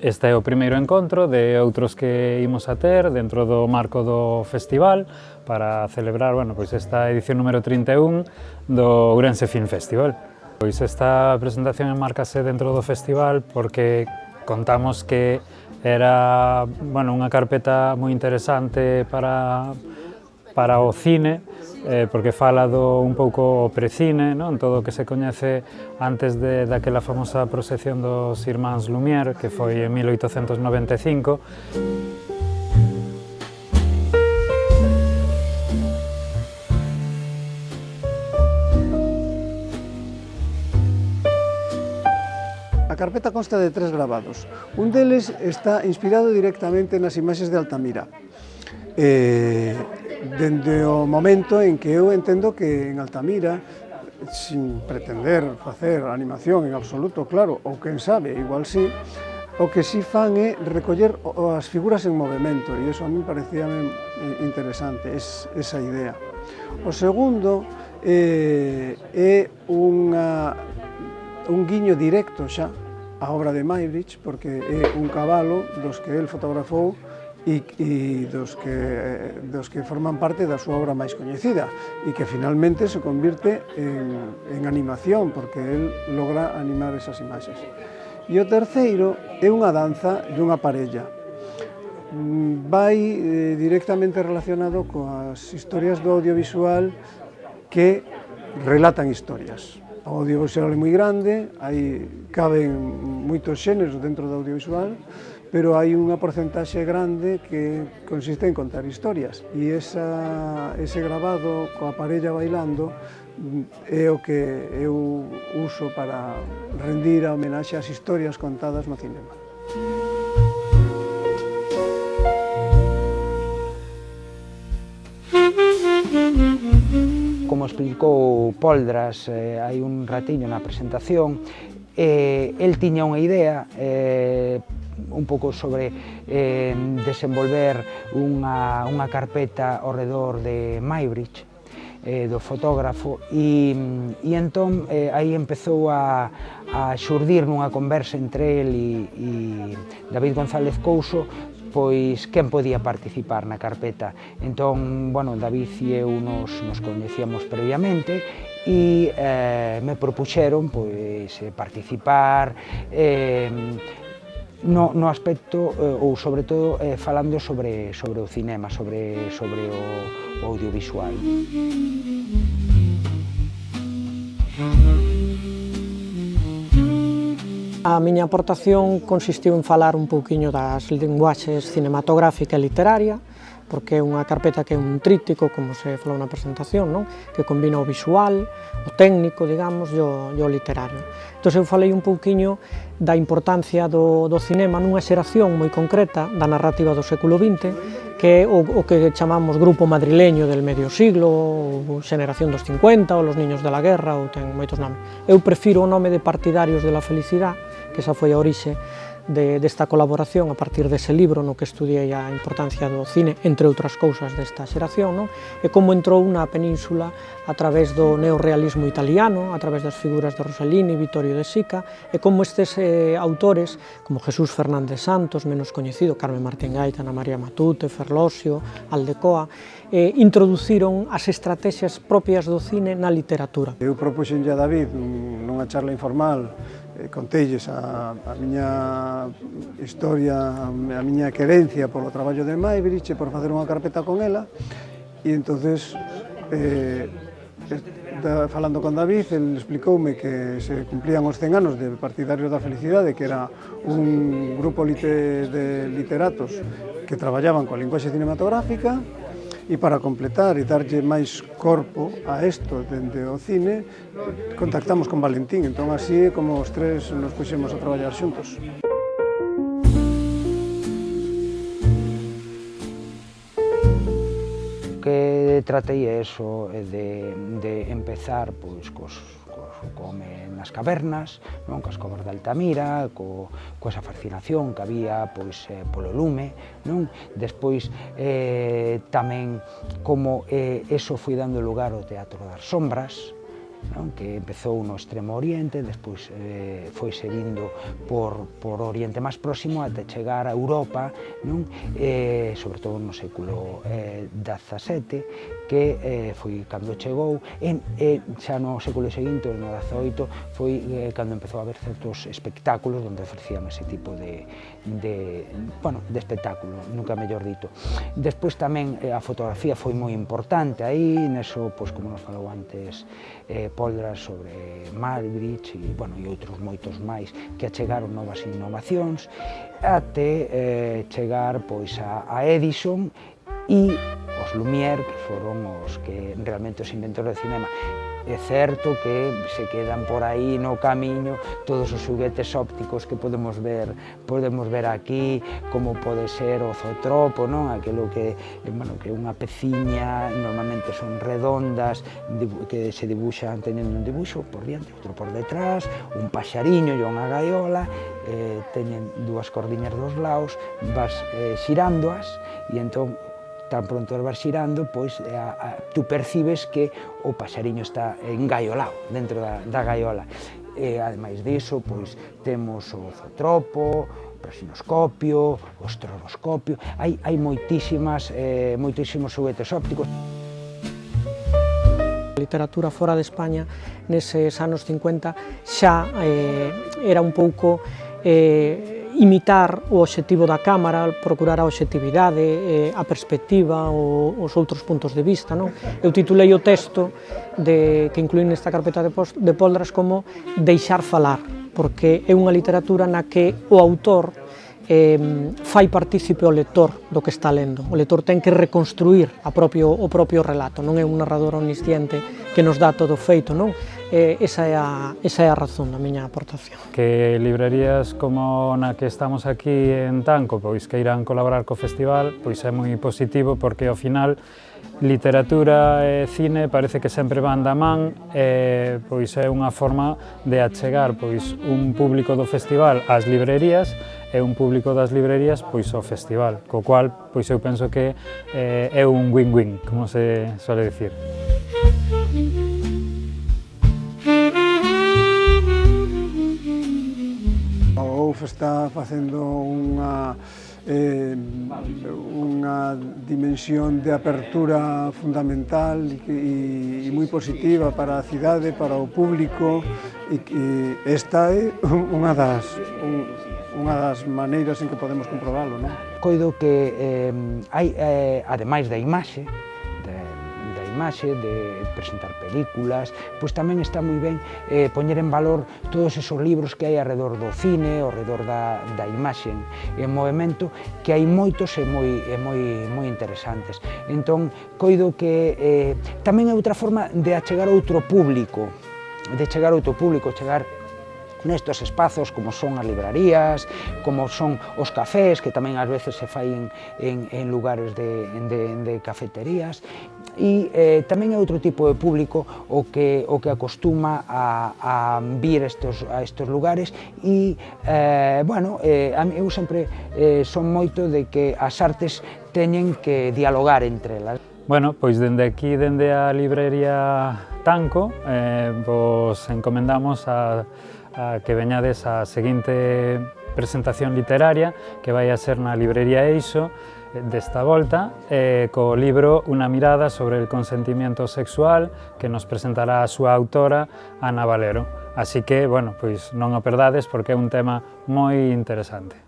Este é o primeiro encontro de outros que imos a ter dentro do marco do festival para celebrar, pois esta edición número 31 do Ourense Film Festival. Pois esta presentación enmárcase dentro do festival porque contamos que era unha carpeta moi interesante para o cine, porque fala un pouco o precine, todo o que se coñece antes daquela famosa proxección dos irmáns Lumière, que foi en 1895. A carpeta consta de 3 gravados. Un deles está inspirado directamente nas imaxes de Altamira. Dende o momento en que eu entendo que en Altamira, sin pretender facer animación en absoluto, claro, ou quen sabe, igual sí, o que si fan é recoller as figuras en movimento, e iso a mí parecíame interesante, esa idea. O segundo é un guiño directo xa á obra de Muybridge, porque é un cabalo dos que el fotografou e dos que forman parte da súa obra máis coñecida e que finalmente se convirte en animación, porque el logra animar esas imaxes. E o terceiro é unha danza dunha parella. Vai directamente relacionado coas historias do audiovisual que relatan historias. O audiovisual é moi grande, caben moitos xéneros dentro do audiovisual, pero hai unha porcentaxe grande que consiste en contar historias, e ese grabado coa parella bailando é o que eu uso para rendir a homenaxe ás historias contadas no cinema. Como explicou Poldras hai un ratiño na presentación, el tiña unha idea un pouco sobre desenvolver unha carpeta ao redor de Muybridge, do fotógrafo, e entón aí empezou a xurdir nunha conversa entre el e David González Couso pois quen podía participar na carpeta. Entón, David e eu nos coñecíamos previamente e me propuxeron participar no aspecto, ou sobre todo falando sobre o cinema, sobre o audiovisual. A miña aportación consistiu en falar un pouquiño das linguaxes cinematográfica e literaria, porque é unha carpeta que é un tríptico, como se falou na presentación, que combina o visual, o técnico, digamos, e o literario. Entón, eu falei un pouquiño da importancia do cinema nunha xeración moi concreta da narrativa do século XX, que é o que chamamos grupo madrileño del medio siglo, ou xeración dos 50, ou los niños de la guerra, ou ten moitos nomes. Eu prefiro o nome de Partidarios de la Felicidad, que esa foi a orixe desta colaboración a partir dese libro no que estudiei a importancia do cine, entre outras cousas desta xeración, e como entrou na península a través do neorrealismo italiano, a través das figuras de Rossellini, Vittorio De Sica, e como estes autores, como Jesús Fernández Santos, menos coñecido, Carmen Martín Gaita, Ana María Matute, Ferlosio, Aldecoa, introduciron as estrategias propias do cine na literatura. Eu propuxenlle a David nunha charla informal, conteilles a miña historia, a miña querencia polo traballo de Muybridge e por facer unha carpeta con ela, e entonces falando con David, el explicoume que se cumplían os 100 anos de Partidarios da Felicidade, que era un grupo de literatos que traballaban coa linguaxe cinematográfica, e para completar e darlle máis corpo a isto dende o cine, contactamos con Valentín, entón así é como os tres nos puxemos a traballar xuntos. Que tratei é eso, de empezar cos home nas cavernas, coas covas de Altamira, coa fascinación que había polo lume. Despois tamén como eso foi dando lugar ao Teatro das Sombras, non? Que empezou no Extremo Oriente, despois foi seguindo por Oriente máis próximo até chegar a Europa, non? Sobre todo no século XVII, que foi cando chegou, xa no século seguinte, no XVIII, foi cando empezou a haber certos espectáculos onde ofrecían ese tipo de espectáculo, nunca mellor dito. Despois tamén a fotografía foi moi importante aí, neso, como nos falou antes Poldras sobre Malebranche e outros moitos máis que achegaron novas innovacións até chegar a Edison e os Lumière, que foron os que realmente os inventores do cinema. É certo que se quedan por aí no camiño todos os xoguetes ópticos que podemos ver aquí, como pode ser o zoótropo, non? Aquilo que é unha peciña, normalmente son redondas, que se dibuixan teñendo un dibuixo por diante, outro por detrás, un paxariño e unha gaiola, teñen dúas cordiñas dos lados, vas xirándoas e entón tan pronto as vas xirando, tú percibes que o paxariño está engaiolado dentro da gaiola. Ademais diso, temos o zootropo, o prasinoscopio, o estroboscopio, hai moitísimos xoguetes ópticos. A literatura fora de España, neses anos 50, xa era un pouco imitar o obxectivo da cámara, procurar a obxectividade, a perspectiva, os outros puntos de vista. Eu titulei o texto que incluí nesta carpeta de Poldras como Deixar falar, porque é unha literatura na que o autor fai partícipe o lector do que está lendo. O lector ten que reconstruir o propio relato, non é un narrador omnisciente que nos dá todo feito, non? Esa é a razón da miña aportación. Que librerías como na que estamos aquí en Tanco que irán colaborar co festival, é moi positivo porque ao final literatura e cine parece que sempre van da man, é unha forma de achegar un público do festival ás librerías e un público das librerías ao festival, co cual eu penso que é un win-win, como se suele dicir. O UF está facendo unha dimensión de apertura fundamental e moi positiva para a cidade, para o público, e esta é unha das maneiras en que podemos comprobalo, non? Coido que hai, ademais da imaxe, de presentar películas, tamén está moi ben poñer en valor todos esos libros que hai alrededor do cine, alrededor da imaxe en movimento, que hai moitos e moi interesantes. Entón, coido que tamén é outra forma de achegar outro público, chegar nestos espazos como son as librarías, como son os cafés, que tamén ás veces se fai en lugares de cafeterías, e tamén é outro tipo de público o que acostuma a vir a estes lugares e, eu sempre son moito de que as artes teñen que dialogar entre elas. Bueno, dende aquí, dende a librería Tanco, vos encomendamos a que veñades a seguinte presentación literaria que vai a ser na librería Eixo desta volta, co libro Una mirada sobre el consentimiento sexual, que nos presentará a súa autora, Ana Valero. Así que, non o perdades porque é un tema moi interesante.